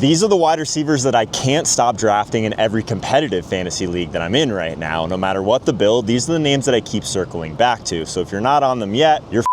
These are the wide receivers that I can't stop drafting in every competitive fantasy league that I'm in right now. No matter what the build, these are the names that I keep circling back to. So if you're not on them yet, you're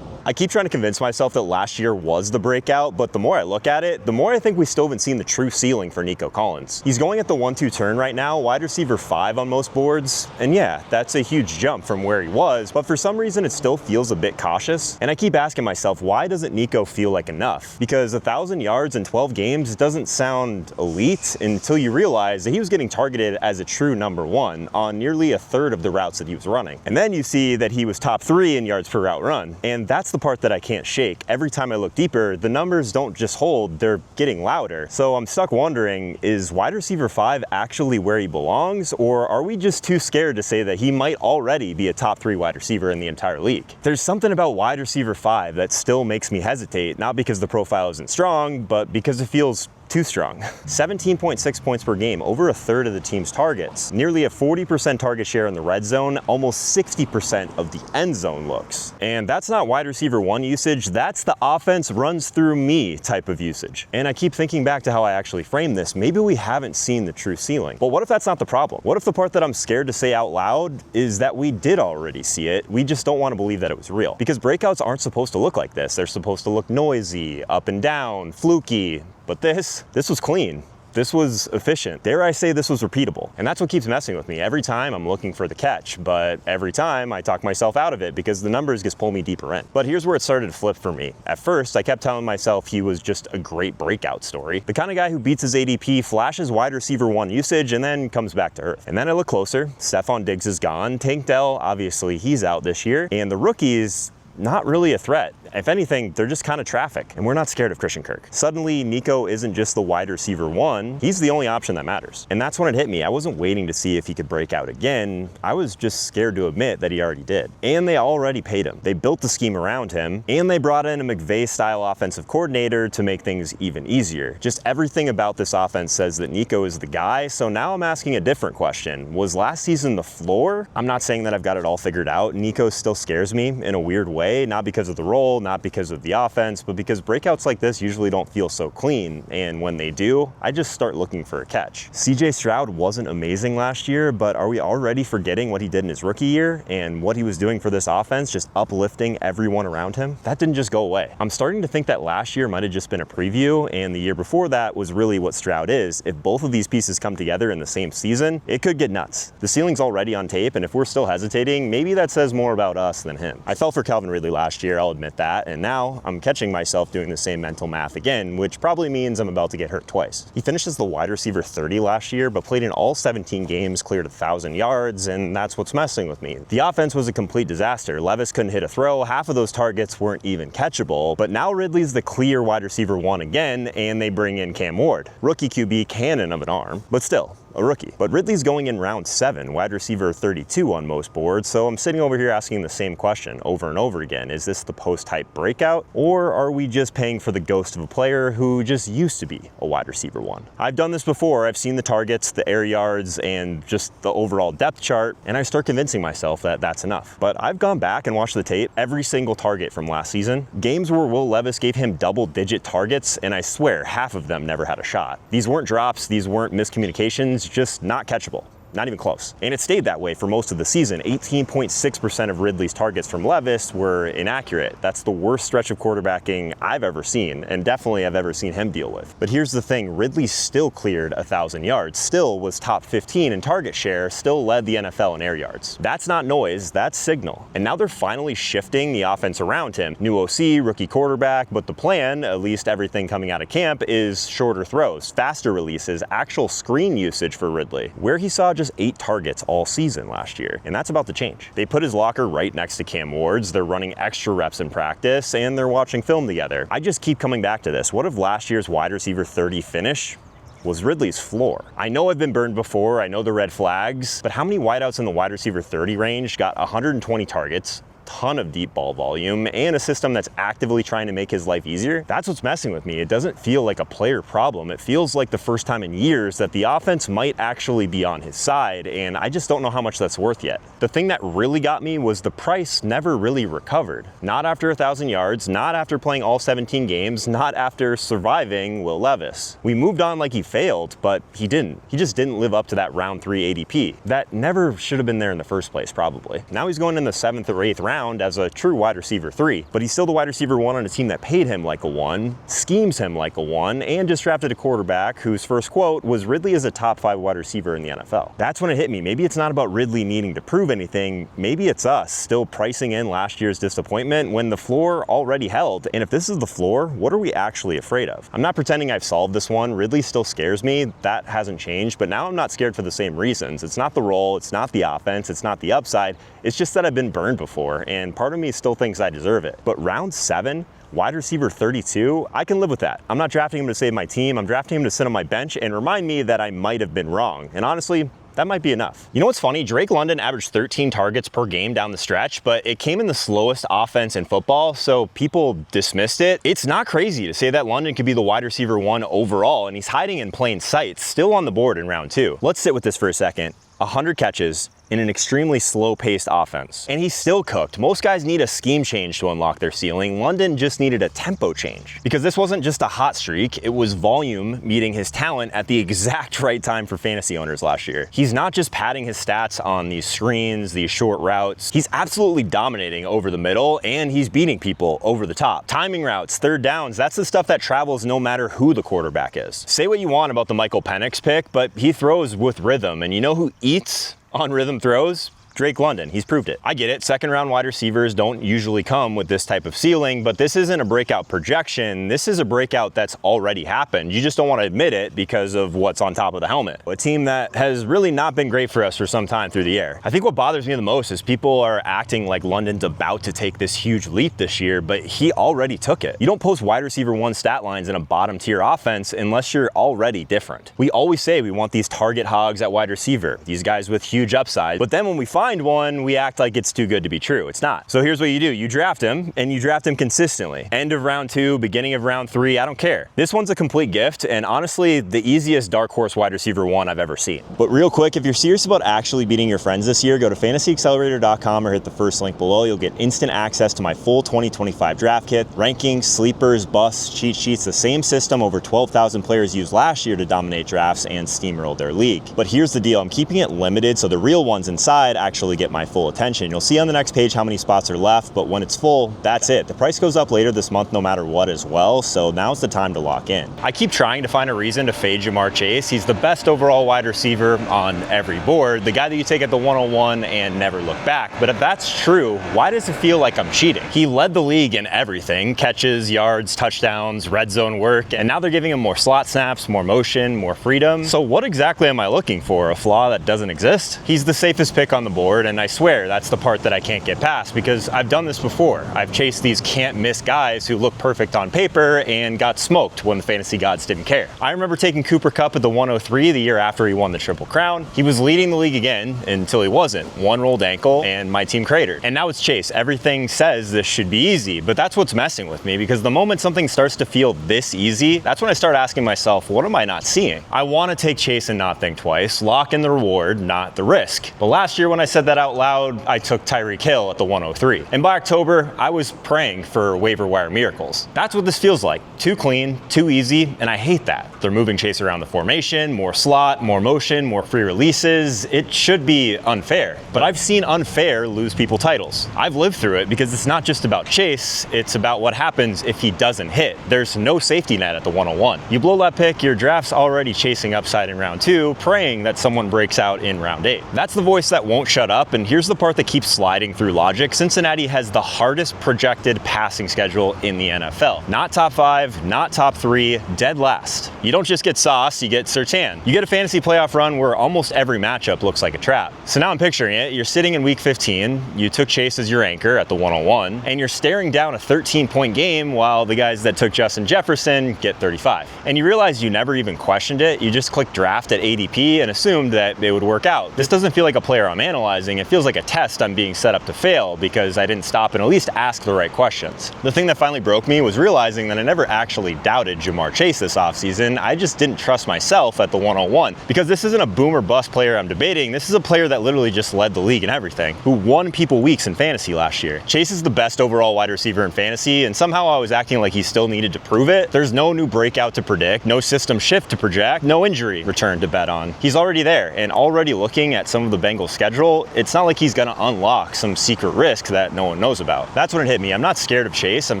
I keep trying to convince myself that last year was the breakout, but the more I look at it, the more I think we still haven't seen the true ceiling for Nico Collins. He's going at the 1-2 turn right now, wide receiver 5 on most boards, and yeah, that's a huge jump from where he was, but for some reason it still feels a bit cautious, and I keep asking myself, why doesn't Nico feel like enough? Because 1,000 yards in 12 games doesn't sound elite until you realize that he was getting targeted as a true number 1 on nearly a third of the routes that he was running. And then you see that he was top 3 in yards per route run, and that's the part that I can't shake. Every time I look deeper, the numbers don't just hold, they're getting louder. So I'm stuck wondering, is wide receiver 5 actually where he belongs, or are we just too scared to say that he might already be a top 3 wide receiver in the entire league? There's something about wide receiver 5 that still makes me hesitate, not because the profile isn't strong, but because it feels too strong. 17.6 points per game, over a third of the team's targets, nearly a 40% target share in the red zone, almost 60% of the end zone looks. And that's not wide receiver 1 usage, that's the offense runs through me type of usage. And I keep thinking back to how I actually framed this, maybe we haven't seen the true ceiling. But what if that's not the problem? What if the part that I'm scared to say out loud is that we did already see it, we just don't want to believe that it was real? Because breakouts aren't supposed to look like this, they're supposed to look noisy, up and down, fluky. But this was clean. This was efficient. Dare I say this was repeatable? And that's what keeps messing with me. Every time I'm looking for the catch, but every time I talk myself out of it because the numbers just pull me deeper in. But here's where it started to flip for me. At first, I kept telling myself he was just a great breakout story. The kind of guy who beats his ADP, flashes wide receiver 1 usage, and then comes back to earth. And then I look closer, Stephon Diggs is gone. Tank Dell, obviously he's out this year. And the rookies, not really a threat. If anything, they're just kind of traffic, and we're not scared of Christian Kirk. Suddenly, Nico isn't just the wide receiver 1, he's the only option that matters. And that's when it hit me. I wasn't waiting to see if he could break out again, I was just scared to admit that he already did. And they already paid him. They built the scheme around him, and they brought in a McVay-style offensive coordinator to make things even easier. Just everything about this offense says that Nico is the guy, so now I'm asking a different question. Was last season the floor? I'm not saying that I've got it all figured out. Nico still scares me in a weird way, not because of the role, not because of the offense, but because breakouts like this usually don't feel so clean, and when they do, I just start looking for a catch. CJ Stroud wasn't amazing last year, but are we already forgetting what he did in his rookie year and what he was doing for this offense, just uplifting everyone around him? That didn't just go away. I'm starting to think that last year might have just been a preview, and the year before that was really what Stroud is. If both of these pieces come together in the same season, it could get nuts. The ceiling's already on tape, and if we're still hesitating, maybe that says more about us than him. I fell for Calvin Ridley last year, I'll admit that, and now I'm catching myself doing the same mental math again, which probably means I'm about to get hurt twice. He finished as the wide receiver 30 last year, but played in all 17 games, cleared 1,000 yards, and that's what's messing with me. The offense was a complete disaster. Levis couldn't hit a throw, half of those targets weren't even catchable, but now Ridley's the clear wide receiver 1 again, and they bring in Cam Ward. Rookie QB, cannon of an arm, but still, a rookie. But Ridley's going in round 7, wide receiver 32 on most boards, so I'm sitting over here asking the same question over and over again. Is this the post-hype breakout, or are we just paying for the ghost of a player who just used to be a wide receiver 1? I've done this before. I've seen the targets, the air yards, and just the overall depth chart, and I start convincing myself that that's enough. But I've gone back and watched the tape, every single target from last season, games where Will Levis gave him double-digit targets, and I swear half of them never had a shot. These weren't drops, these weren't miscommunications, just not catchable. Not even close. And it stayed that way for most of the season. 18.6% of Ridley's targets from Levis were inaccurate. That's the worst stretch of quarterbacking I've ever seen, and definitely I've ever seen him deal with. But here's the thing, Ridley still cleared 1,000 yards, still was top 15 in target share, still led the NFL in air yards. That's not noise, that's signal. And now they're finally shifting the offense around him. New OC, rookie quarterback, but the plan, at least everything coming out of camp, is shorter throws, faster releases, actual screen usage for Ridley, where he saw just 8 targets all season last year, and that's about to change. They put his locker right next to Cam Ward's, they're running extra reps in practice, and they're watching film together. I just keep coming back to this. What if last year's wide receiver 30 finish was Ridley's floor? I know I've been burned before, I know the red flags, but how many wideouts in the wide receiver 30 range got 120 targets, ton of deep ball volume and a system that's actively trying to make his life easier, that's what's messing with me. It doesn't feel like a player problem. It feels like the first time in years that the offense might actually be on his side, and I just don't know how much that's worth yet. The thing that really got me was the price never really recovered. Not after 1,000 yards, not after playing all 17 games, not after surviving Will Levis. We moved on like he failed, but he didn't. He just didn't live up to that round 3 ADP. That never should have been there in the first place, probably. Now he's going in the 7th or 8th round as a true wide receiver 3, but he's still the wide receiver 1 on a team that paid him like a 1, schemes him like a 1, and just drafted a quarterback whose first quote was Ridley is a top 5 wide receiver in the NFL. That's when it hit me. Maybe it's not about Ridley needing to prove anything. Maybe it's us still pricing in last year's disappointment when the floor already held. And if this is the floor, what are we actually afraid of? I'm not pretending I've solved this one. Ridley still scares me. That hasn't changed, but now I'm not scared for the same reasons. It's not the role, it's not the offense, it's not the upside. It's just that I've been burned before, and part of me still thinks I deserve it. But round 7, wide receiver 32, I can live with that. I'm not drafting him to save my team. I'm drafting him to sit on my bench and remind me that I might have been wrong. And honestly, that might be enough. You know what's funny? Drake London averaged 13 targets per game down the stretch, but it came in the slowest offense in football, so people dismissed it. It's not crazy to say that London could be the wide receiver 1 overall, and he's hiding in plain sight, still on the board in round 2. Let's sit with this for a second. 100 catches in an extremely slow-paced offense. And he's still cooked. Most guys need a scheme change to unlock their ceiling. London just needed a tempo change. Because this wasn't just a hot streak, it was volume meeting his talent at the exact right time for fantasy owners last year. He's not just padding his stats on these screens, these short routes. He's absolutely dominating over the middle, and he's beating people over the top. Timing routes, third downs, that's the stuff that travels no matter who the quarterback is. Say what you want about the Michael Penix pick, but he throws with rhythm, and you know who eats on rhythm throws? Drake London. He's proved it. I get it. Second round wide receivers don't usually come with this type of ceiling, but this isn't a breakout projection. This is a breakout that's already happened. You just don't want to admit it because of what's on top of the helmet. A team that has really not been great for us for some time through the air. I think what bothers me the most is people are acting like London's about to take this huge leap this year, but he already took it. You don't post wide receiver 1 stat lines in a bottom tier offense unless you're already different. We always say we want these target hogs at wide receiver, these guys with huge upside, but then when we find one, we act like it's too good to be true. It's not. So here's what you do. You draft him, and you draft him consistently. End of round 2, beginning of round 3, I don't care. This one's a complete gift, and honestly, the easiest dark horse wide receiver 1 I've ever seen. But real quick, if you're serious about actually beating your friends this year, go to fantasyaccelerator.com or hit the first link below. You'll get instant access to my full 2025 draft kit, rankings, sleepers, busts, cheat sheets, the same system over 12,000 players used last year to dominate drafts and steamroll their league. But here's the deal. I'm keeping it limited, so the real ones inside actually get my full attention. You'll see on the next page how many spots are left, but when it's full, that's it. The price goes up later this month no matter what as well, so now's the time to lock in. I keep trying to find a reason to fade Jamar Chase. He's the best overall wide receiver on every board, the guy that you take at the 101 and never look back. But if that's true, why does it feel like I'm cheating? He led the league in everything, catches, yards, touchdowns, red zone work, and now they're giving him more slot snaps, more motion, more freedom. So what exactly am I looking for? A flaw that doesn't exist? He's the safest pick on the board, and I swear that's the part that I can't get past because I've done this before. I've chased these can't miss guys who look perfect on paper and got smoked when the fantasy gods didn't care. I remember taking Cooper Kupp at the 103 the year after he won the Triple Crown. He was leading the league again until he wasn't. One rolled ankle and my team cratered. And now it's Chase. Everything says this should be easy, but that's what's messing with me because the moment something starts to feel this easy, that's when I start asking myself, what am I not seeing? I want to take Chase and not think twice, lock in the reward, not the risk. But last year when I said that out loud, I took Tyreek Hill at the 103. And by October, I was praying for waiver wire miracles. That's what this feels like. Too clean, too easy, and I hate that. They're moving Chase around the formation, more slot, more motion, more free releases. It should be unfair. But I've seen unfair lose people titles. I've lived through it because it's not just about Chase, it's about what happens if he doesn't hit. There's no safety net at the 101. You blow that pick, your draft's already chasing upside in round 2, praying that someone breaks out in round 8. That's the voice that won't shut up, and here's the part that keeps sliding through logic. Cincinnati has the hardest projected passing schedule in the NFL. Not top 5, not top 3, dead last. You don't just get sauce, you get Surtain. You get a fantasy playoff run where almost every matchup looks like a trap. So now I'm picturing it. You're sitting in week 15, you took Chase as your anchor at the 101, and you're staring down a 13-point game while the guys that took Justin Jefferson get 35. And you realize you never even questioned it. You just clicked draft at ADP and assumed that it would work out. This doesn't feel like a player I'm analyzing. realizing it feels like a test I'm being set up to fail because I didn't stop and at least ask the right questions. The thing that finally broke me was realizing that I never actually doubted Jamar Chase this offseason. I just didn't trust myself at the 101, because this isn't a boom or bust player I'm debating. This is a player that literally just led the league in everything, who won people weeks in fantasy last year. Chase is the best overall wide receiver in fantasy, and somehow I was acting like he still needed to prove it. There's no new breakout to predict, no system shift to project, no injury return to bet on. He's already there, and already looking at some of the Bengals' schedule, it's not like he's gonna unlock some secret risk that no one knows about. That's when it hit me. I'm not scared of Chase, I'm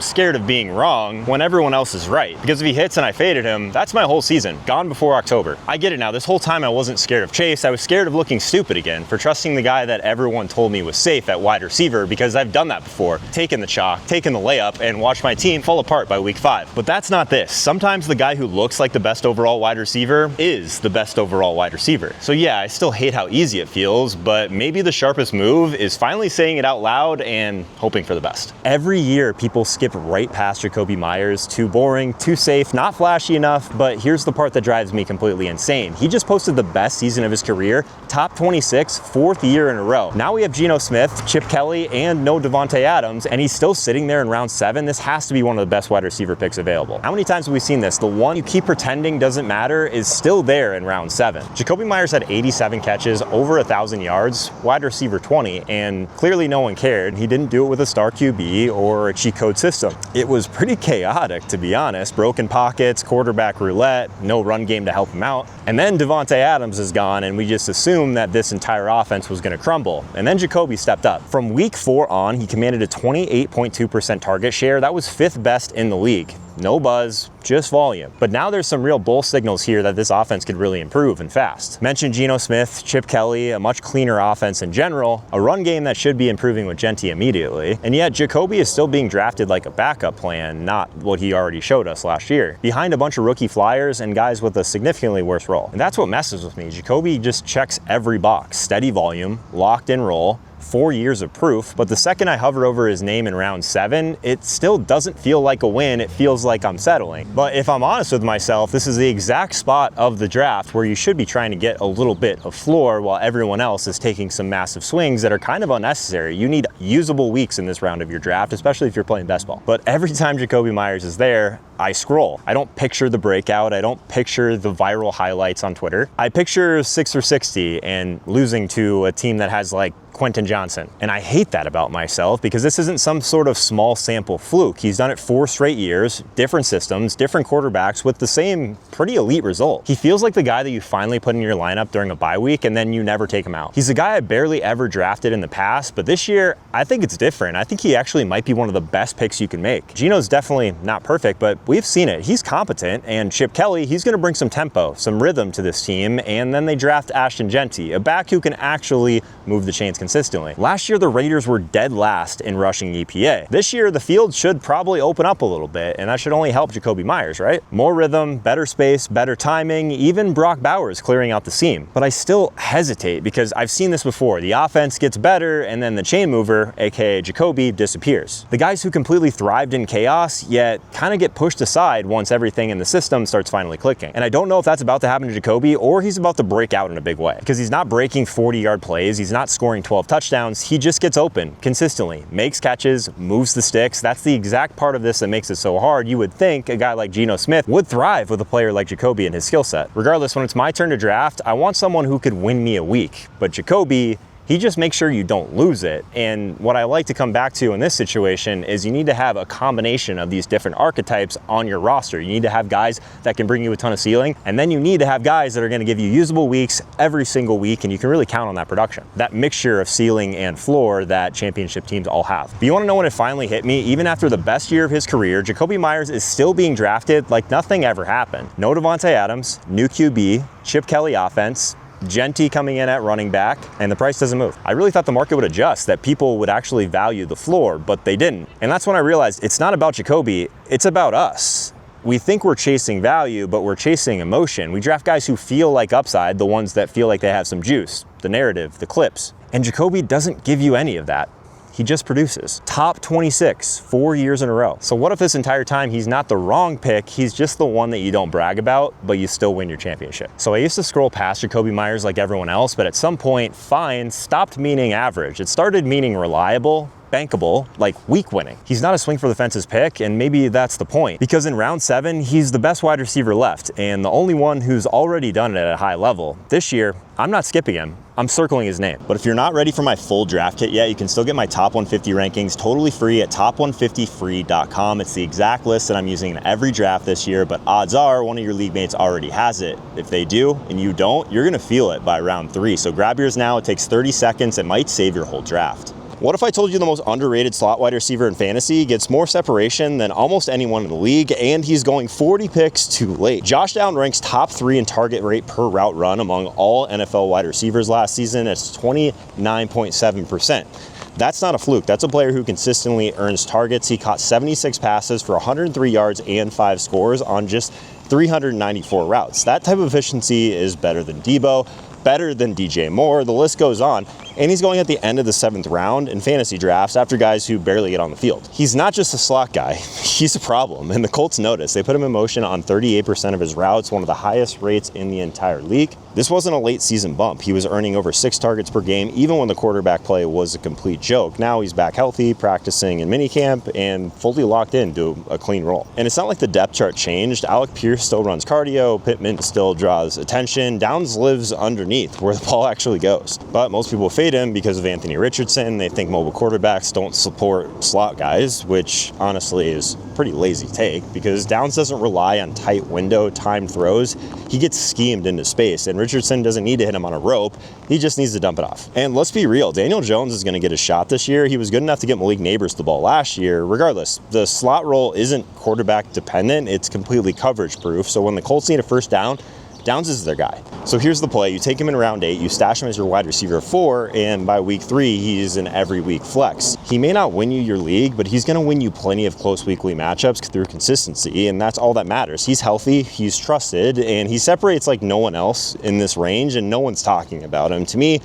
scared of being wrong when everyone else is right. Because if he hits and I faded him, that's my whole season, gone before October. I get it now, this whole time I wasn't scared of Chase, I was scared of looking stupid again for trusting the guy that everyone told me was safe at wide receiver, because I've done that before. Taken the chalk, taken the layup, and watched my team fall apart by week 5. But that's not this. Sometimes the guy who looks like the best overall wide receiver is the best overall wide receiver. So yeah, I still hate how easy it feels, but maybe the sharpest move is finally saying it out loud and hoping for the best. Every year, people skip right past Jakobi Meyers. Too boring, too safe, not flashy enough, but here's the part that drives me completely insane. He just posted the best season of his career, top 26, 4th year in a row. Now we have Geno Smith, Chip Kelly, and no Davante Adams, and he's still sitting there in round 7. This has to be one of the best wide receiver picks available. How many times have we seen this? The one you keep pretending doesn't matter is still there in round 7. Jakobi Meyers had 87 catches, over 1,000 yards, wide receiver 20, and clearly no one cared. He didn't do it with a star QB or a cheat code system. It was pretty chaotic, to be honest. Broken pockets, quarterback roulette, no run game to help him out. And then Davante Adams is gone, and we just assumed that this entire offense was going to crumble. And then Jakobi stepped up. From week 4 on, he commanded a 28.2% target share. That was 5th best in the league. No buzz, just volume. But now there's some real bull signals here that this offense could really improve and fast. Mentioned Geno Smith, Chip Kelly, a much cleaner offense in general, a run game that should be improving with Genty immediately, and yet Jakobi is still being drafted like a backup plan, not what he already showed us last year, behind a bunch of rookie flyers and guys with a significantly worse role. And that's what messes with me. Jakobi just checks every box. Steady volume, locked in role, 4 years of proof, but the second I hover over his name in round 7, it still doesn't feel like a win. It feels like I'm settling. But if I'm honest with myself, this is the exact spot of the draft where you should be trying to get a little bit of floor while everyone else is taking some massive swings that are kind of unnecessary. You need usable weeks in this round of your draft, especially if you're playing best ball. But every time Jakobi Meyers is there, I scroll. I don't picture the breakout. I don't picture the viral highlights on Twitter. I picture 6 or 60 and losing to a team that has like Quentin Johnson. And I hate that about myself because this isn't some sort of small sample fluke. He's done it 4 straight years, different systems, different quarterbacks with the same pretty elite result. He feels like the guy that you finally put in your lineup during a bye week and then you never take him out. He's a guy I barely ever drafted in the past, but this year I think it's different. I think he actually might be one of the best picks you can make. Geno's definitely not perfect, but we've seen it. He's competent, and Chip Kelly, he's going to bring some tempo, some rhythm to this team, and then they draft Ashton Genty, a back who can actually move the chains consistently. Last year, the Raiders were dead last in rushing EPA. This year, the field should probably open up a little bit, and that should only help Jakobi Meyers, right? More rhythm, better space, better timing, even Brock Bowers clearing out the seam. But I still hesitate because I've seen this before. The offense gets better, and then the chain mover, aka Jakobi, disappears. The guys who completely thrived in chaos, yet kind of get pushed aside once everything in the system starts finally clicking. And I don't know if that's about to happen to Jakobi or he's about to break out in a big way, because he's not breaking 40-yard plays, he's not scoring 12 touchdowns, he just gets open consistently, makes catches, moves the sticks. That's the exact part of this that makes it so hard. You would think a guy like Geno Smith would thrive with a player like Jakobi and his skill set. Regardless, when it's my turn to draft, I want someone who could win me a week. But Jakobi, he just makes sure you don't lose it. And what I like to come back to in this situation is you need to have a combination of these different archetypes on your roster. You need to have guys that can bring you a ton of ceiling, and then you need to have guys that are going to give you usable weeks every single week, and you can really count on that production. That mixture of ceiling and floor that championship teams all have. But you want to know when it finally hit me? Even after the best year of his career, Jakobi Meyers is still being drafted like nothing ever happened. No Davante Adams, new QB, Chip Kelly offense, Genty coming in at running back, and the price doesn't move. I really thought the market would adjust, that people would actually value the floor, but they didn't. And that's when I realized it's not about Jakobi, it's about us. We think we're chasing value, but we're chasing emotion. We draft guys who feel like upside, the ones that feel like they have some juice, the narrative, the clips. And Jakobi doesn't give you any of that. he just produces. Top 26, 4 years in a row. So what if this entire time he's not the wrong pick, he's just the one that you don't brag about, but you still win your championship? So I used to scroll past Jakobi Meyers like everyone else, but at some point, fine stopped meaning average. It started meaning reliable, bankable, like week winning. He's not a swing for the fences pick, and maybe that's the point, because in round 7, he's the best wide receiver left and the only one who's already done it at a high level. This year, I'm not skipping him. I'm circling his name. But if you're not ready for my full draft kit yet, you can still get my top 150 rankings totally free at top150free.com. It's the exact list that I'm using in every draft this year, but odds are one of your league mates already has it. If they do and you don't, you're gonna feel it by round 3. So grab yours now. It takes 30 seconds. It might save your whole draft. What if I told you the most underrated slot wide receiver in fantasy gets more separation than almost anyone in the league, and he's going 40 picks too late? Josh Allen ranks top 3 in target rate per route run among all NFL wide receivers last season. It's 29.7%. That's not a fluke. That's a player who consistently earns targets. He caught 76 passes for 103 yards and 5 scores on just 394 routes. That type of efficiency is better than Debo, better than DJ Moore, the list goes on. And he's going at the end of the 7th round in fantasy drafts after guys who barely get on the field. He's not just a slot guy, he's a problem. And the Colts notice. They put him in motion on 38% of his routes, one of the highest rates in the entire league. This wasn't a late season bump. He was earning over 6 targets per game, even when the quarterback play was a complete joke. Now he's back healthy, practicing in minicamp, and fully locked into a clean role. And it's not like the depth chart changed. Alec Pierce still runs cardio, Pittman still draws attention, Downs lives underneath where the ball actually goes. But most people fade him because of Anthony Richardson. They think mobile quarterbacks don't support slot guys, which honestly is a pretty lazy take because Downs doesn't rely on tight window timed throws. He gets schemed into space, and Richardson doesn't need to hit him on a rope. He just needs to dump it off. And let's be real, Daniel Jones is going to get a shot this year. He was good enough to get Malik Neighbors the ball last year. Regardless, the slot role isn't quarterback dependent. It's completely coverage proof. So when the Colts need a first down, Downs is their guy. So here's the play. You take him in round 8, you stash him as your wide receiver 4, and by week 3, he's an every week flex. He may not win you your league, but he's gonna win you plenty of close weekly matchups through consistency, and that's all that matters. He's healthy, he's trusted, and he separates like no one else in this range, and no one's talking about him. To me,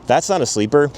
that's not a sleeper,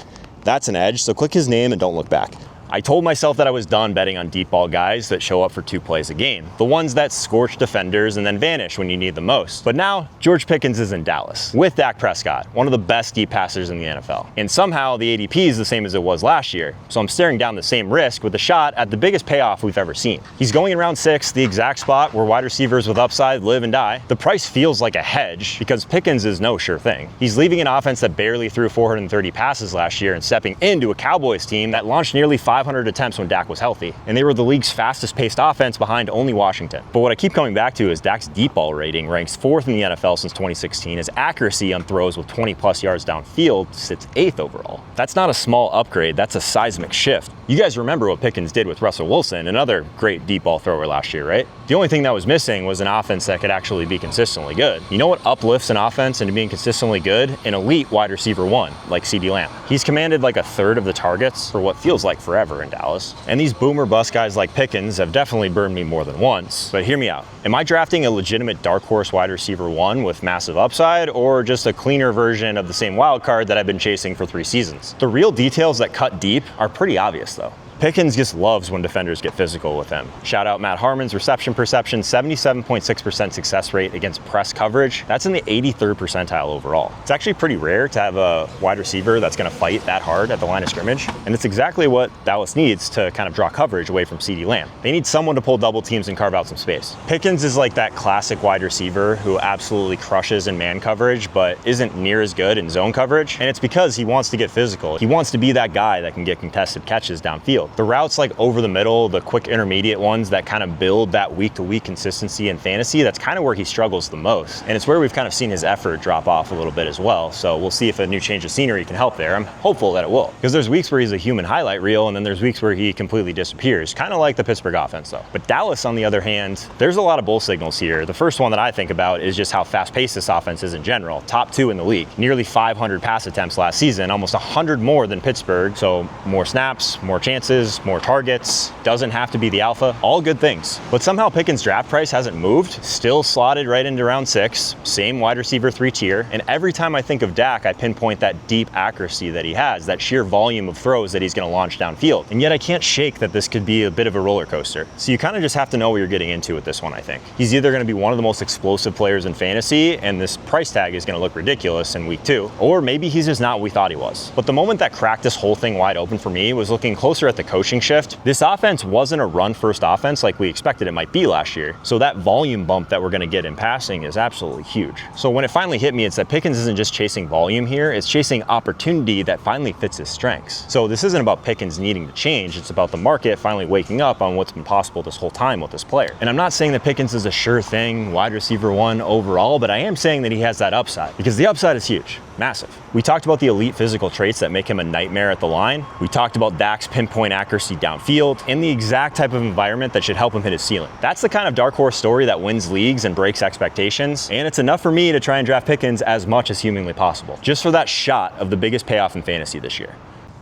that's an edge, so click his name and don't look back. I told myself that I was done betting on deep ball guys that show up for 2 plays a game, the ones that scorch defenders and then vanish when you need them most. But now, George Pickens is in Dallas with Dak Prescott, one of the best deep passers in the NFL. And somehow the ADP is the same as it was last year, so I'm staring down the same risk with a shot at the biggest payoff we've ever seen. He's going in round 6, the exact spot where wide receivers with upside live and die. The price feels like a hedge because Pickens is no sure thing. He's leaving an offense that barely threw 430 passes last year and stepping into a Cowboys team that launched nearly 500 attempts when Dak was healthy, and they were the league's fastest paced offense behind only Washington. But what I keep coming back to is Dak's deep ball rating ranks 4th in the NFL since 2016. His accuracy on throws with 20 plus yards downfield sits 8th overall. That's not a small upgrade, that's a seismic shift. You guys remember what Pickens did with Russell Wilson, another great deep ball thrower last year, right? The only thing that was missing was an offense that could actually be consistently good. You know what uplifts an offense into being consistently good? An elite wide receiver 1, like CeeDee Lamb. He's commanded like 1/3 of the targets for what feels like forever in Dallas. And these boomer bust guys like Pickens have definitely burned me more than once. But hear me out. Am I drafting a legitimate dark horse wide receiver 1 with massive upside, or just a cleaner version of the same wild card that I've been chasing for 3 seasons? The real details that cut deep are pretty obvious though. Pickens just loves when defenders get physical with him. Shout out Matt Harmon's reception perception, 77.6% success rate against press coverage. That's in the 83rd percentile overall. It's actually pretty rare to have a wide receiver that's gonna fight that hard at the line of scrimmage, and it's exactly what Dallas needs to kind of draw coverage away from CeeDee Lamb. They need someone to pull double teams and carve out some space. Pickens is like that classic wide receiver who absolutely crushes in man coverage, but isn't near as good in zone coverage, and it's because he wants to get physical. He wants to be that guy that can get contested catches downfield. The routes like over the middle, the quick intermediate ones that kind of build that week-to-week consistency in fantasy, that's kind of where he struggles the most. And it's where we've kind of seen his effort drop off a little bit as well. So we'll see if a new change of scenery can help there. I'm hopeful that it will. Because there's weeks where he's a human highlight reel, and then there's weeks where he completely disappears. Kind of like the Pittsburgh offense though. But Dallas, on the other hand, there's a lot of bull signals here. The first one that I think about is just how fast-paced this offense is in general. Top 2 in the league. Nearly 500 pass attempts last season, almost 100 more than Pittsburgh. So more snaps, more chances. passes, more targets, doesn't have to be the alpha, all good things. But somehow Pickens' draft price hasn't moved, still slotted right into round 6, same wide receiver 3 tier, and every time I think of Dak, I pinpoint that deep accuracy that he has, that sheer volume of throws that he's going to launch downfield. And yet I can't shake that this could be a bit of a roller coaster. So you kind of just have to know what you're getting into with this one, I think. He's either going to be one of the most explosive players in fantasy, and this price tag is going to look ridiculous in week 2, or maybe he's just not what we thought he was. But the moment that cracked this whole thing wide open for me was looking closer at the coaching shift. This offense wasn't a run-first offense like we expected it might be last year, so that volume bump that we're going to get in passing is absolutely huge. So when it finally hit me, it's that Pickens isn't just chasing volume here, it's chasing opportunity that finally fits his strengths. So this isn't about Pickens needing to change, it's about the market finally waking up on what's been possible this whole time with this player. And I'm not saying that Pickens is a sure thing wide receiver 1 overall, but I am saying that he has that upside, because the upside is huge, massive. We talked about the elite physical traits that make him a nightmare at the line. We talked about Dak's pinpoint accuracy downfield and the exact type of environment that should help him hit his ceiling. That's the kind of dark horse story that wins leagues and breaks expectations, and it's enough for me to try and draft Pickens as much as humanly possible, just for that shot of the biggest payoff in fantasy this year.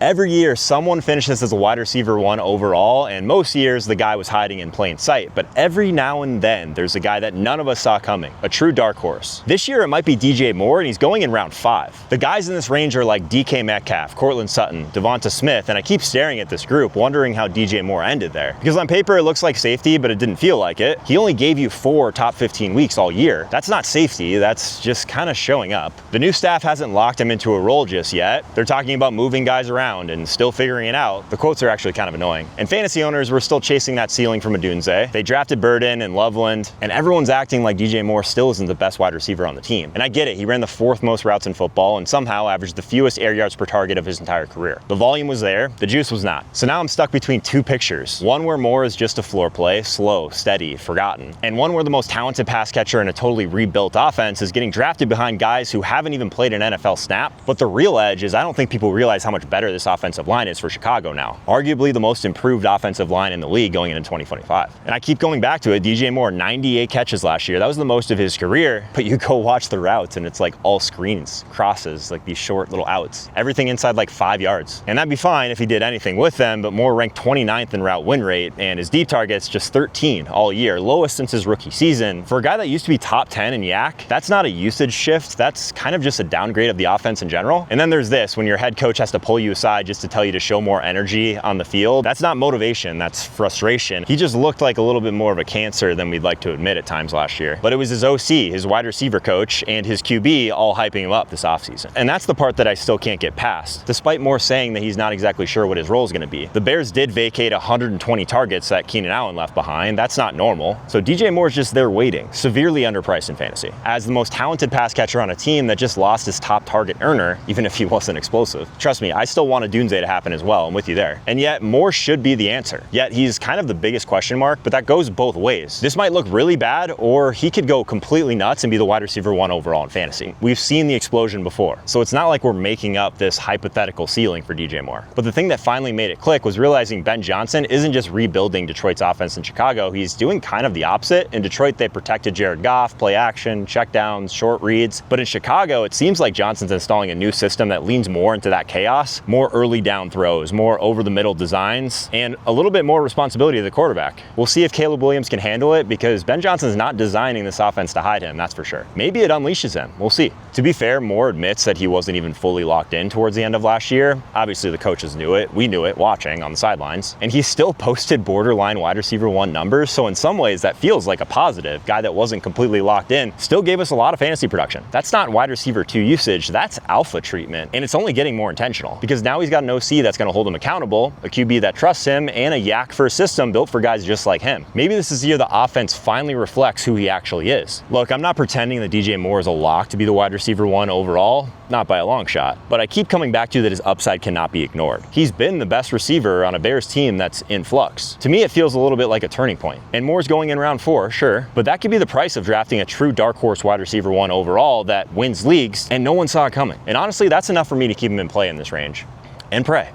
Every year, someone finishes as a wide receiver 1 overall, and most years the guy was hiding in plain sight. But every now and then, there's a guy that none of us saw coming, a true dark horse. This year, it might be DJ Moore, and he's going in round 5. The guys in this range are like DK Metcalf, Cortland Sutton, Devonta Smith, and I keep staring at this group, wondering how DJ Moore ended there. Because on paper, it looks like safety, but it didn't feel like it. He only gave you 4 top 15 weeks all year. That's not safety, that's just kind of showing up. The new staff hasn't locked him into a role just yet. They're talking about moving guys around and still figuring it out. The quotes are actually kind of annoying. And fantasy owners were still chasing that ceiling from Adunze. They drafted Burden and Loveland, and everyone's acting like DJ Moore still isn't the best wide receiver on the team. And I get it, he ran the 4th most routes in football and somehow averaged the fewest air yards per target of his entire career. The volume was there, the juice was not. So now I'm stuck between 2 pictures. One where Moore is just a floor play, slow, steady, forgotten. And one where the most talented pass catcher in a totally rebuilt offense is getting drafted behind guys who haven't even played an NFL snap. But the real edge is I don't think people realize how much better this offensive line is for Chicago now. Arguably the most improved offensive line in the league going into 2025. And I keep going back to it, DJ Moore, 98 catches last year. That was the most of his career, but you go watch the routes and it's like all screens, crosses, like these short little outs. Everything inside like 5 yards. And that'd be fine if he did anything with them, but Moore ranked 29th in route win rate and his deep targets just 13 all year, lowest since his rookie season. For a guy that used to be top 10 in yak, that's not a usage shift, that's kind of just a downgrade of the offense in general. And then there's this, when your head coach has to pull you aside just to tell you to show more energy on the field. That's not motivation, that's frustration. He just looked like a little bit more of a cancer than we'd like to admit at times last year. But it was his OC, his wide receiver coach, and his QB all hyping him up this offseason. And that's the part that I still can't get past, despite Moore saying that he's not exactly sure what his role is going to be. The Bears did vacate 120 targets that Keenan Allen left behind. That's not normal. So DJ Moore's just there waiting, severely underpriced in fantasy. As the most talented pass catcher on a team that just lost his top target earner, even if he wasn't explosive. Trust me, I still want a Dunze to happen as well. I'm with you there. And yet Moore should be the answer. Yet he's kind of the biggest question mark, but that goes both ways. This might look really bad, or he could go completely nuts and be the wide receiver 1 overall in fantasy. We've seen the explosion before. So it's not like we're making up this hypothetical ceiling for DJ Moore. But the thing that finally made it click was realizing Ben Johnson isn't just rebuilding Detroit's offense in Chicago, he's doing kind of the opposite. In Detroit, they protected Jared Goff, play action, checkdowns, short reads. But in Chicago, it seems like Johnson's installing a new system that leans more into that chaos, more early down throws, more over the middle designs, and a little bit more responsibility to the quarterback. We'll see if Caleb Williams can handle it, because Ben Johnson's not designing this offense to hide him, that's for sure. Maybe it unleashes him, we'll see. To be fair, Moore admits that he wasn't even fully locked in towards the end of last year. Obviously the coaches knew it, we knew it watching on the sidelines, and he still posted borderline wide receiver 1 numbers, so in some ways that feels like a positive. Guy that wasn't completely locked in still gave us a lot of fantasy production. That's not wide receiver 2 usage, that's alpha treatment, and it's only getting more intentional, because now he's got an OC that's going to hold him accountable, a QB that trusts him, and a yak for a system built for guys just like him. Maybe this is the year the offense finally reflects who he actually is. Look, I'm not pretending that DJ Moore is a lock to be the wide receiver 1 overall, not by a long shot, but I keep coming back to that his upside cannot be ignored. He's been the best receiver on a Bears team that's in flux. To me, it feels a little bit like a turning point. And Moore's going in round 4, sure, but that could be the price of drafting a true dark horse wide receiver 1 overall that wins leagues and no one saw it coming. And honestly, that's enough for me to keep him in play in this range. And pray.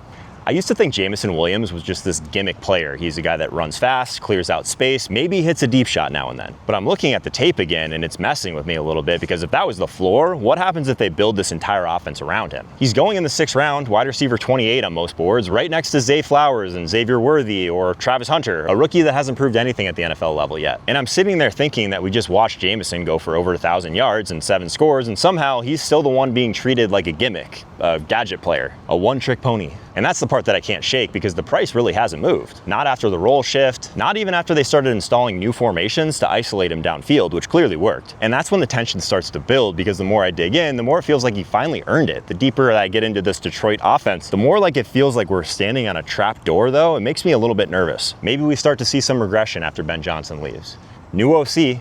I used to think Jameson Williams was just this gimmick player. He's a guy that runs fast, clears out space, maybe hits a deep shot now and then. But I'm looking at the tape again and it's messing with me a little bit, because if that was the floor, what happens if they build this entire offense around him? He's going in the 6th round, wide receiver 28 on most boards, right next to Zay Flowers and Xavier Worthy or Travis Hunter, a rookie that hasn't proved anything at the NFL level yet. And I'm sitting there thinking that we just watched Jameson go for over 1,000 yards and 7 scores, and somehow he's still the one being treated like a gimmick, a gadget player, a one-trick pony. And that's the part that I can't shake, because the price really hasn't moved. Not after the role shift, not even after they started installing new formations to isolate him downfield, which clearly worked. And that's when the tension starts to build, because the more I dig in, the more it feels like he finally earned it. The deeper I get into this Detroit offense, the more like it feels like we're standing on a trap door, though. It makes me a little bit nervous. Maybe we start to see some regression after Ben Johnson leaves. New OC.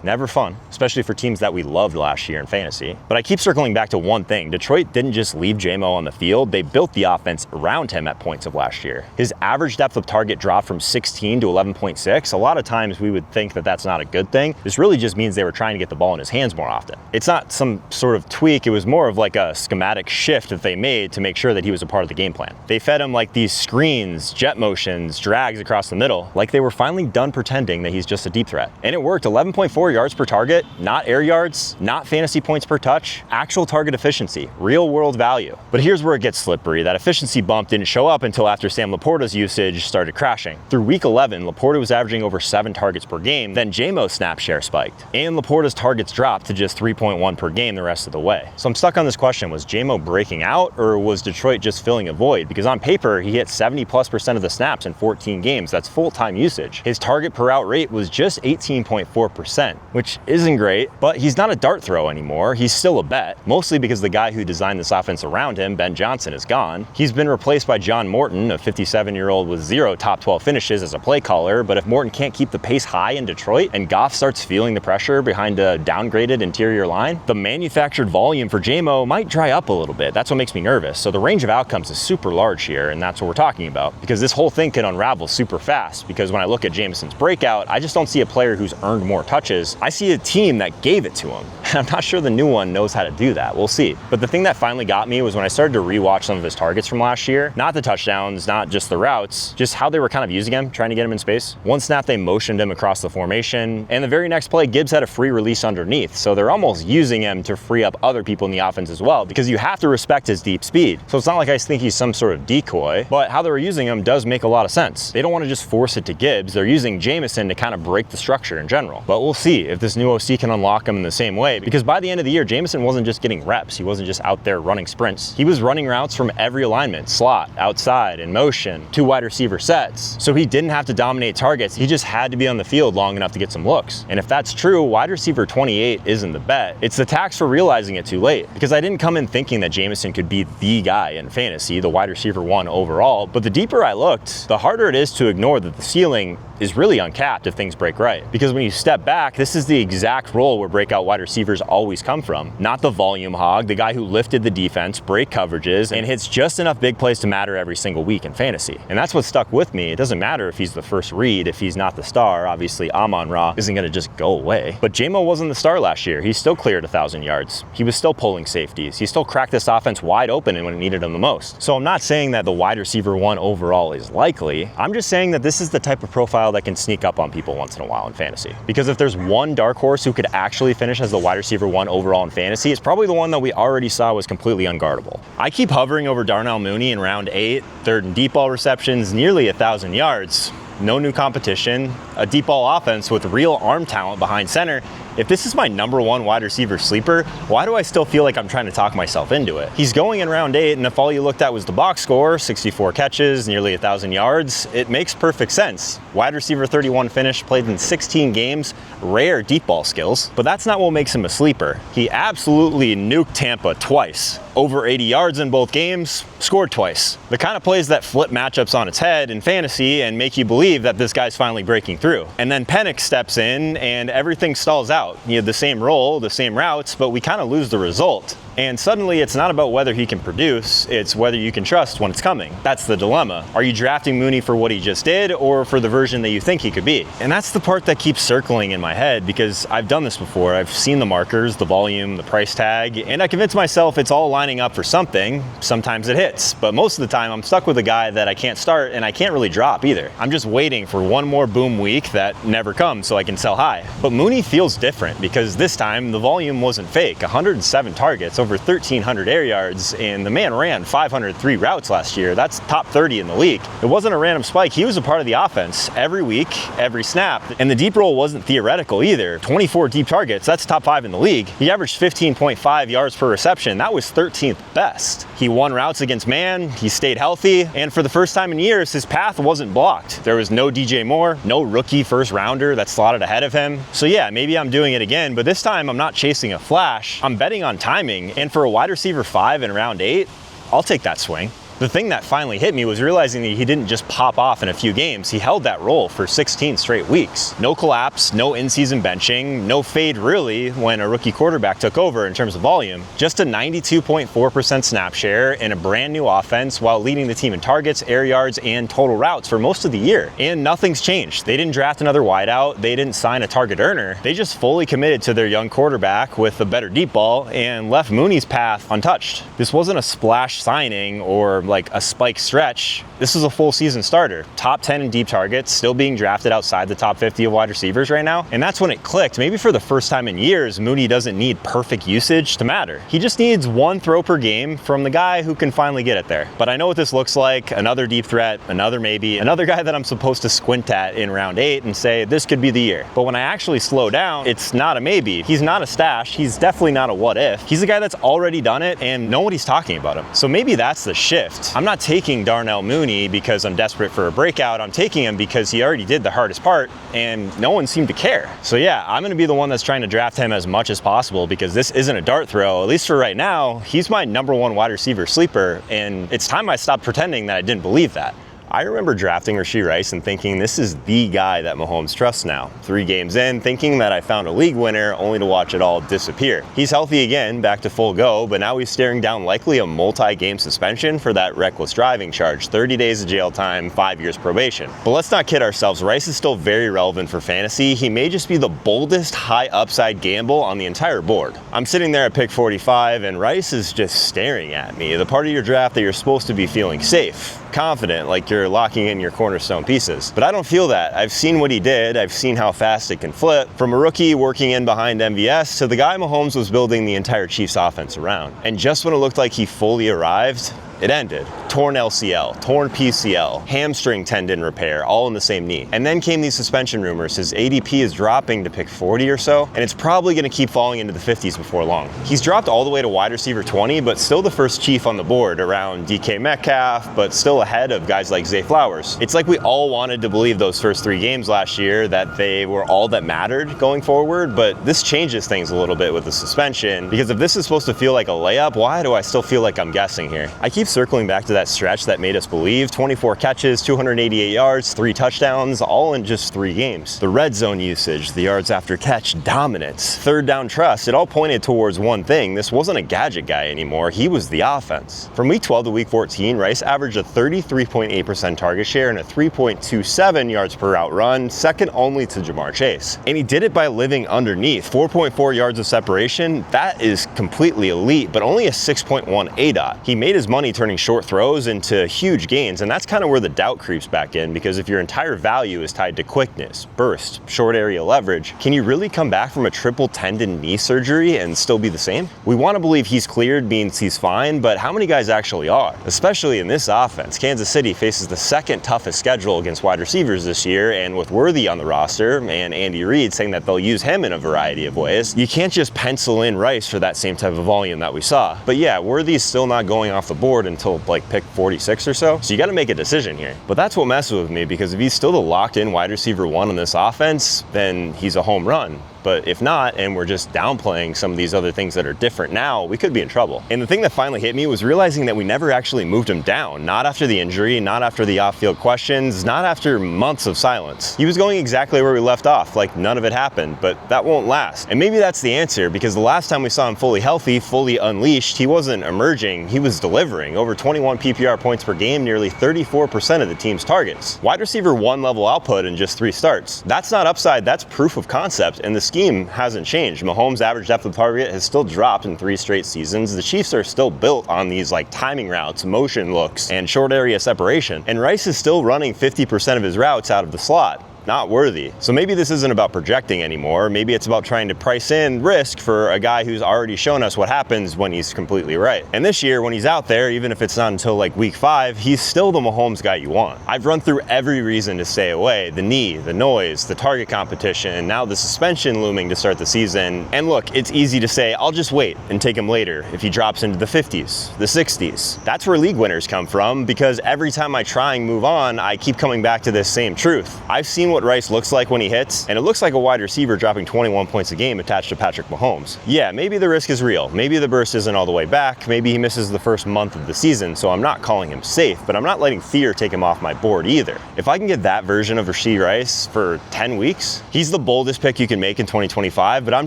Never fun, especially for teams that we loved last year in fantasy. But I keep circling back to one thing. Detroit didn't just leave JMO on the field, they built the offense around him at points of last year. His average depth of target dropped from 16 to 11.6. A lot of times we would think that that's not a good thing. This really just means they were trying to get the ball in his hands more often. It's not some sort of tweak, it was more of like a schematic shift that they made to make sure that he was a part of the game plan. They fed him like these screens, jet motions, drags across the middle, like they were finally done pretending that he's just a deep threat. And it worked. 11.4 yards per target, not air yards, not fantasy points per touch, actual target efficiency, real world value. But here's where it gets slippery. That efficiency bump didn't show up until after Sam Laporta's usage started crashing. Through week 11, Laporta was averaging over 7 targets per game, then JMO's snap share spiked, and Laporta's targets dropped to just 3.1 per game the rest of the way. So I'm stuck on this question, was JMO breaking out, or was Detroit just filling a void? Because on paper, he hit 70+% of the snaps in 14 games. That's full-time usage. His target per out rate was just 18.4%, which isn't great, but he's not a dart throw anymore. He's still a bet, mostly because the guy who designed this offense around him, Ben Johnson, is gone. He's been replaced by John Morton, a 57-year-old with 0 top 12 finishes as a play caller, but if Morton can't keep the pace high in Detroit and Goff starts feeling the pressure behind a downgraded interior line, the manufactured volume for JMO might dry up a little bit. That's what makes me nervous. So the range of outcomes is super large here, and that's what we're talking about, because this whole thing can unravel super fast, because when I look at Jameson's breakout, I just don't see a player who's earned more touches. I see a team that gave it to him. I'm not sure the new one knows how to do that. We'll see. But the thing that finally got me was when I started to rewatch some of his targets from last year. Not the touchdowns, not just the routes, just how they were kind of using him, trying to get him in space. One snap, they motioned him across the formation, and the very next play, Gibbs had a free release underneath. So they're almost using him to free up other people in the offense as well, because you have to respect his deep speed. So it's not like I think he's some sort of decoy, but how they were using him does make a lot of sense. They don't want to just force it to Gibbs. They're using Jameson to kind of break the structure in general. But we'll see if this new OC can unlock him in the same way, because by the end of the year, Jameson wasn't just getting reps. He wasn't just out there running sprints. He was running routes from every alignment, slot, outside, in motion, 2 wide receiver sets. So he didn't have to dominate targets. He just had to be on the field long enough to get some looks. And if that's true, wide receiver 28 isn't the bet. It's the tax for realizing it too late, because I didn't come in thinking that Jameson could be the guy in fantasy, the wide receiver 1 overall. But the deeper I looked, the harder it is to ignore that the ceiling is really uncapped if things break right. Because when you step back, this is the exact role where breakout wide receivers always come from. Not the volume hog, the guy who lifted the defense, break coverages, and hits just enough big plays to matter every single week in fantasy. And that's what stuck with me. It doesn't matter if he's the first read, if he's not the star. Obviously, Amon-Ra isn't gonna just go away. But JMO wasn't the star last year. He still cleared 1,000 yards. He was still pulling safeties. He still cracked this offense wide open when it needed him the most. So I'm not saying that the wide receiver 1 overall is likely. I'm just saying that this is the type of profile that can sneak up on people once in a while in fantasy. Because if there's one dark horse who could actually finish as the wide receiver 1 overall in fantasy, it's probably the one that we already saw was completely unguardable. I keep hovering over Darnell Mooney in round 8, 3rd and deep ball receptions, nearly 1,000 yards. No new competition, a deep ball offense with real arm talent behind center. If this is my number 1 wide receiver sleeper, why do I still feel like I'm trying to talk myself into it? He's going in round 8, and if all you looked at was the box score, 64 catches, nearly 1,000 yards, it makes perfect sense. Wide receiver 31 finish, played in 16 games, rare deep ball skills, but that's not what makes him a sleeper. He absolutely nuked Tampa twice. Over 80 yards in both games, scored twice. The kind of plays that flip matchups on its head in fantasy and make you believe that this guy's finally breaking through. And then Penix steps in and everything stalls out. He had the same role, the same routes, but we kind of lose the result. And suddenly it's not about whether he can produce, it's whether you can trust when it's coming. That's the dilemma. Are you drafting Mooney for what he just did or for the version that you think he could be? And that's the part that keeps circling in my head because I've done this before. I've seen the markers, the volume, the price tag, and I convince myself it's all lining up for something. Sometimes it hits, but most of the time I'm stuck with a guy that I can't start and I can't really drop either. I'm just waiting for one more boom week that never comes so I can sell high. But Mooney feels different because this time the volume wasn't fake. 107 targets, over 1,300 air yards, and the man ran 503 routes last year. That's top 30 in the league. It wasn't a random spike. He was a part of the offense every week, every snap. And the deep roll wasn't theoretical either. 24 deep targets, that's top 5 in the league. He averaged 15.5 yards per reception. That was 13th best. He won routes against man, he stayed healthy, and for the first time in years, his path wasn't blocked. There was no DJ Moore, no rookie first rounder that slotted ahead of him. So yeah, maybe I'm doing it again, but this time I'm not chasing a flash. I'm betting on timing, and for a wide receiver 5 in round 8, I'll take that swing. The thing that finally hit me was realizing that he didn't just pop off in a few games. He held that role for 16 straight weeks. No collapse, no in-season benching, no fade really when a rookie quarterback took over in terms of volume. Just a 92.4% snap share in a brand new offense while leading the team in targets, air yards, and total routes for most of the year. And nothing's changed. They didn't draft another wideout. They didn't sign a target earner. They just fully committed to their young quarterback with a better deep ball and left Mooney's path untouched. This wasn't a splash signing or like a spike stretch. This is a full season starter. Top 10 in deep targets, still being drafted outside the top 50 of wide receivers right now. And that's when it clicked. Maybe for the first time in years, Mooney doesn't need perfect usage to matter. He just needs one throw per game from the guy who can finally get it there. But I know what this looks like. Another deep threat, another maybe, another guy that I'm supposed to squint at in round 8 and say, this could be the year. But when I actually slow down, it's not a maybe. He's not a stash. He's definitely not a what if. He's a guy that's already done it and nobody's talking about him. So maybe that's the shift. I'm not taking Darnell Mooney because I'm desperate for a breakout. I'm taking him because he already did the hardest part and no one seemed to care. So yeah, I'm going to be the one that's trying to draft him as much as possible because this isn't a dart throw. At least for right now, he's my #1 wide receiver sleeper, and it's time I stopped pretending that I didn't believe that. I remember drafting Rashee Rice and thinking this is the guy that Mahomes trusts now. 3 games in, thinking that I found a league winner only to watch it all disappear. He's healthy again, back to full go, but now he's staring down likely a multi-game suspension for that reckless driving charge, 30 days of jail time, 5 years probation. But let's not kid ourselves, Rice is still very relevant for fantasy. He may just be the boldest high upside gamble on the entire board. I'm sitting there at pick 45 and Rice is just staring at me, the part of your draft that you're supposed to be feeling safe, confident, like you're locking in your cornerstone pieces. But I don't feel that. I've seen what he did. I've seen how fast it can flip. From a rookie working in behind MVS to the guy Mahomes was building the entire Chiefs offense around. And just when it looked like he fully arrived, it ended. Torn LCL, torn PCL, hamstring tendon repair, all in the same knee. And then came these suspension rumors. His ADP is dropping to pick 40 or so, and it's probably going to keep falling into the 50s before long. He's dropped all the way to wide receiver 20, but still the first Chief on the board around DK Metcalf, but still ahead of guys like Zay Flowers. It's like we all wanted to believe those first 3 games last year that they were all that mattered going forward, but this changes things a little bit with the suspension, because if this is supposed to feel like a layup, why do I still feel like I'm guessing here? I keep circling back to that stretch that made us believe. 24 catches, 288 yards, 3 touchdowns, all in just 3 games. The red zone usage, the yards after catch dominance, third down trust, it all pointed towards one thing. This wasn't a gadget guy anymore. He was the offense. From week 12 to week 14, Rice averaged a 33.8% target share and a 3.27 yards per route run, second only to Jamar Chase. And he did it by living underneath. 4.4 yards of separation, that is completely elite, but only a 6.1 ADOT. He made his money turning short throws into huge gains, and that's kind of where the doubt creeps back in, because if your entire value is tied to quickness, burst, short area leverage, can you really come back from a triple tendon knee surgery and still be the same? We want to believe he's cleared means he's fine, but how many guys actually are? Especially in this offense. Kansas City faces the second toughest schedule against wide receivers this year, and with Worthy on the roster and Andy Reid saying that they'll use him in a variety of ways, you can't just pencil in Rice for that same type of volume that we saw. But yeah, Worthy's still not going off the board until like pick 46 or so you got to make a decision here. But that's what messes with me, because if he's still the locked in wide receiver 1 on this offense, then he's a home run. But if not, and we're just downplaying some of these other things that are different now, we could be in trouble. And the thing that finally hit me was realizing that we never actually moved him down. Not after the injury, not after the off-field questions, not after months of silence. He was going exactly where we left off, like none of it happened, but that won't last. And maybe that's the answer, because the last time we saw him fully healthy, fully unleashed, he wasn't emerging, he was delivering. Over 21 PPR points per game, nearly 34% of the team's targets. Wide receiver 1 level output in just 3 starts. That's not upside, that's proof of concept, and the scheme hasn't changed. Mahomes' average depth of target has still dropped in 3 straight seasons. The Chiefs are still built on these like timing routes, motion looks, and short area separation. And Rice is still running 50% of his routes out of the slot. Not worthy. So maybe this isn't about projecting anymore. Maybe it's about trying to price in risk for a guy who's already shown us what happens when he's completely right. And this year, when he's out there, even if it's not until like week 5, he's still the Mahomes guy you want. I've run through every reason to stay away. The knee, the noise, the target competition, now the suspension looming to start the season. And look, it's easy to say, I'll just wait and take him later if he drops into the 50s, the 60s. That's where league winners come from, because every time I try and move on, I keep coming back to this same truth. I've seen what Rice looks like when he hits, and it looks like a wide receiver dropping 21 points a game attached to Patrick Mahomes. Yeah, maybe the risk is real. Maybe the burst isn't all the way back. Maybe he misses the first month of the season, so I'm not calling him safe, but I'm not letting fear take him off my board either. If I can get that version of Rashee Rice for 10 weeks, he's the boldest pick you can make in 2025, but I'm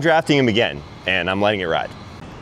drafting him again, and I'm letting it ride.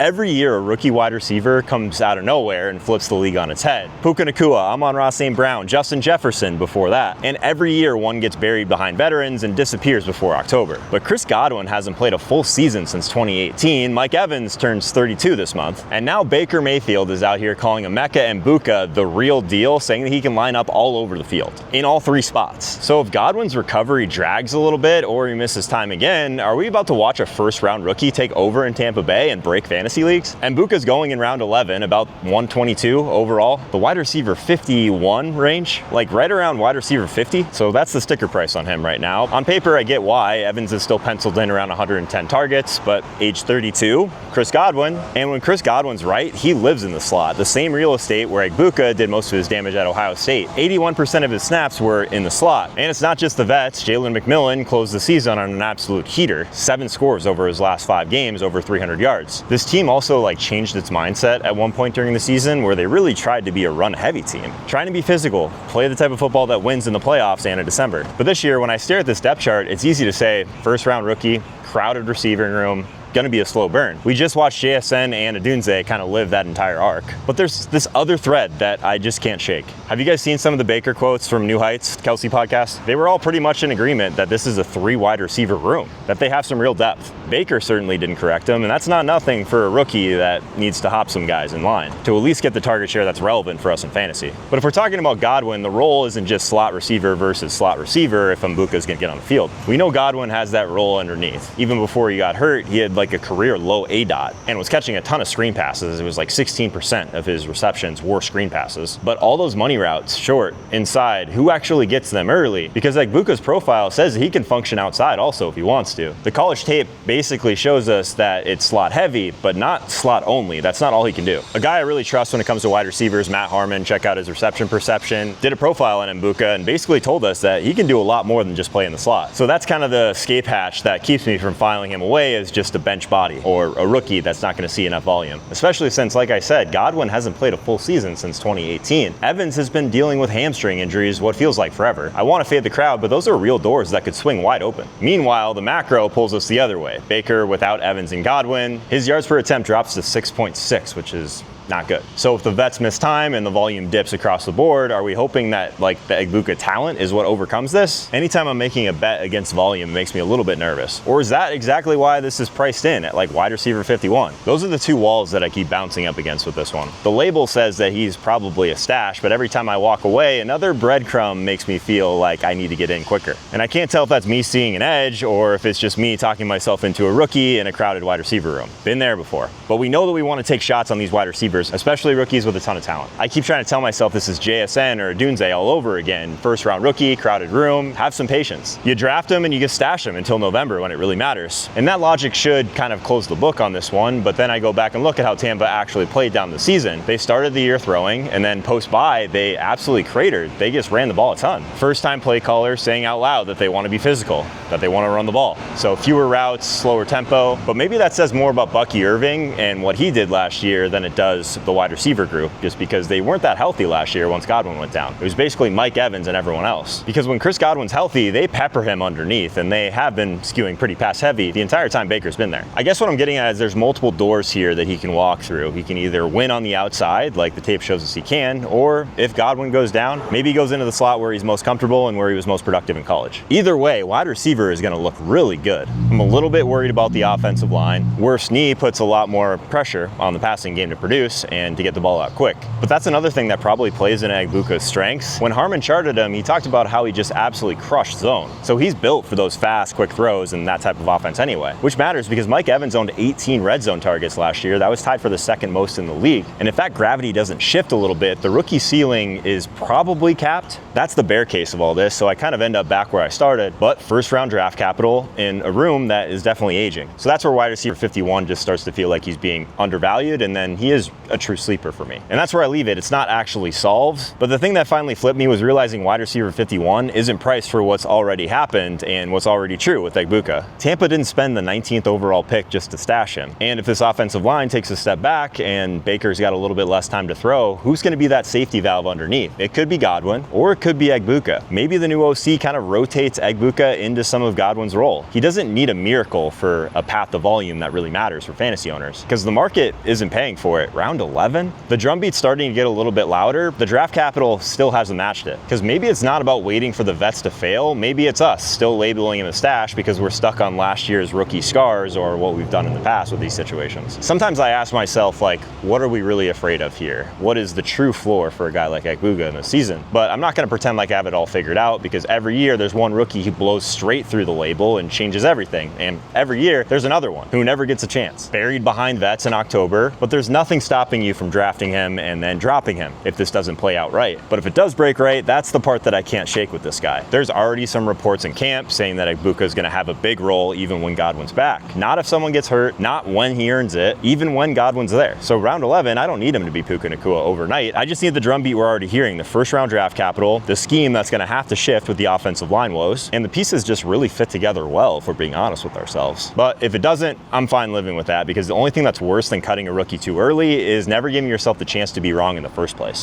Every year, a rookie wide receiver comes out of nowhere and flips the league on its head. Puka Nacua, Amon-Ra St. Brown, Justin Jefferson before that. And every year, one gets buried behind veterans and disappears before October. But Chris Godwin hasn't played a full season since 2018. Mike Evans turns 32 this month. And now Baker Mayfield is out here calling Emeka Egbuka the real deal, saying that he can line up all over the field, in all 3 spots. So if Godwin's recovery drags a little bit, or he misses time again, are we about to watch a first-round rookie take over in Tampa Bay and break fantasy leagues? And Buka's going in round 11, about 122 overall. The wide receiver 51 range, like right around wide receiver 50. So that's the sticker price on him right now. On paper, I get why. Evans is still penciled in around 110 targets, but age 32, Chris Godwin. And when Chris Godwin's right, he lives in the slot, the same real estate where Egbuka did most of his damage at Ohio State. 81% of his snaps were in the slot. And it's not just the vets. Jalen McMillan closed the season on an absolute heater. 7 scores over his last 5 games, over 300 yards. This team also changed its mindset at one point during the season, where they really tried to be a run-heavy team, trying to be physical, play the type of football that wins in the playoffs and in December. But this year, when I stare at this depth chart, it's easy to say first-round rookie, crowded receiving room, going to be a slow burn. We just watched JSN and Adunze kind of live that entire arc. But there's this other thread that I just can't shake. Have you guys seen some of the Baker quotes from New Heights, Kelsey podcast? They were all pretty much in agreement that this is a 3 wide receiver room, that they have some real depth. Baker certainly didn't correct him, and that's not nothing for a rookie that needs to hop some guys in line to at least get the target share that's relevant for us in fantasy. But if we're talking about Godwin, the role isn't just slot receiver versus slot receiver if Mbuka's going to get on the field. We know Godwin has that role underneath. Even before he got hurt, he had like a career low ADOT and was catching a ton of screen passes. It was like 16% of his receptions were screen passes. But all those money routes, short, inside, who actually gets them early? Because Egbuka's profile says he can function outside also if he wants to. The college tape basically shows us that it's slot heavy, but not slot only. That's not all he can do. A guy I really trust when it comes to wide receivers, Matt Harmon, check out his reception perception, did a profile on Egbuka and basically told us that he can do a lot more than just play in the slot. So that's kind of the escape hatch that keeps me from filing him away as just a bench body or a rookie that's not going to see enough volume. Especially since, like I said, Godwin hasn't played a full season since 2018. Evans has been dealing with hamstring injuries what feels like forever. I want to fade the crowd, but those are real doors that could swing wide open. Meanwhile, the macro pulls us the other way. Baker without Evans and Godwin, his yards per attempt drops to 6.6, which is not good. So if the vets miss time and the volume dips across the board, are we hoping that like the Egbuka talent is what overcomes this? Anytime I'm making a bet against volume, it makes me a little bit nervous. Or is that exactly why this is priced in at like wide receiver 51? Those are the 2 walls that I keep bouncing up against with this one. The label says that he's probably a stash, but every time I walk away, another breadcrumb makes me feel like I need to get in quicker. And I can't tell if that's me seeing an edge or if it's just me talking myself into a rookie in a crowded wide receiver room. Been there before. But we know that we want to take shots on these wide receivers receivers, especially rookies with a ton of talent. I keep trying to tell myself this is JSN or Dunze all over again. First round rookie, crowded room, have some patience. You draft him and you just stash him until November when it really matters. And that logic should kind of close the book on this one, but then I go back and look at how Tampa actually played down the season. They started the year throwing, and then post-bye, they absolutely cratered. They just ran the ball a ton. First time play caller saying out loud that they want to be physical, that they want to run the ball. So fewer routes, slower tempo, but maybe that says more about Bucky Irving and what he did last year than it does the wide receiver group, just because they weren't that healthy last year once Godwin went down. It was basically Mike Evans and everyone else. Because when Chris Godwin's healthy, they pepper him underneath, and they have been skewing pretty pass heavy the entire time Baker's been there. I guess what I'm getting at is there's multiple doors here that he can walk through. He can either win on the outside, like the tape shows us he can, or if Godwin goes down, maybe he goes into the slot where he's most comfortable and where he was most productive in college. Either way, wide receiver is going to look really good. I'm a little bit worried about the offensive line. Worse knee puts a lot more pressure on the passing game to produce and to get the ball out quick. But that's another thing that probably plays into Egbuka's strengths. When Harmon charted him, he talked about how he just absolutely crushed zone. So he's built for those fast, quick throws and that type of offense anyway, which matters because Mike Evans owned 18 red zone targets last year. That was tied for the second most in the league. And if that gravity doesn't shift a little bit, the rookie ceiling is probably capped. That's the bear case of all this. So I kind of end up back where I started, but first round draft capital in a room that is definitely aging. So that's where wide receiver 51 just starts to feel like he's being undervalued, and then he is a true sleeper for me. And that's where I leave it. It's not actually solved, but the thing that finally flipped me was realizing wide receiver 51 isn't priced for what's already happened and what's already true with Egbuka. Tampa didn't spend the 19th overall pick just to stash him. And if this offensive line takes a step back and Baker's got a little bit less time to throw, who's going to be that safety valve underneath? It could be Godwin, or it could be Egbuka. Maybe the new OC kind of rotates Egbuka into some of Godwin's role. He doesn't need a miracle for a path to volume that really matters for fantasy owners, because the market isn't paying for it. Round 11? The drumbeat's starting to get a little bit louder. The draft capital still hasn't matched it, because maybe it's not about waiting for the vets to fail. Maybe it's us still labeling him a stash because we're stuck on last year's rookie scars or what we've done in the past with these situations. Sometimes I ask myself, like, what are we really afraid of here? What is the true floor for a guy like Egbuka in the season? But I'm not going to pretend like I have it all figured out, because every year there's one rookie who blows straight through the label and changes everything. And every year there's another one who never gets a chance. Buried behind vets in October, but there's nothing stopping you from drafting him and then dropping him if this doesn't play out right. But if it does break right, that's the part that I can't shake with this guy. There's already some reports in camp saying that Egbuka is going to have a big role even when Godwin's back. Not if someone gets hurt, not when he earns it, even when Godwin's there. So round 11, I don't need him to be Puka Nacua overnight. I just need the drumbeat we're already hearing, the first round draft capital, the scheme that's going to have to shift with the offensive line woes, and the pieces just really fit together well, if we're being honest with ourselves. But if it doesn't, I'm fine living with that, because the only thing that's worse than cutting a rookie too early is never giving yourself the chance to be wrong in the first place.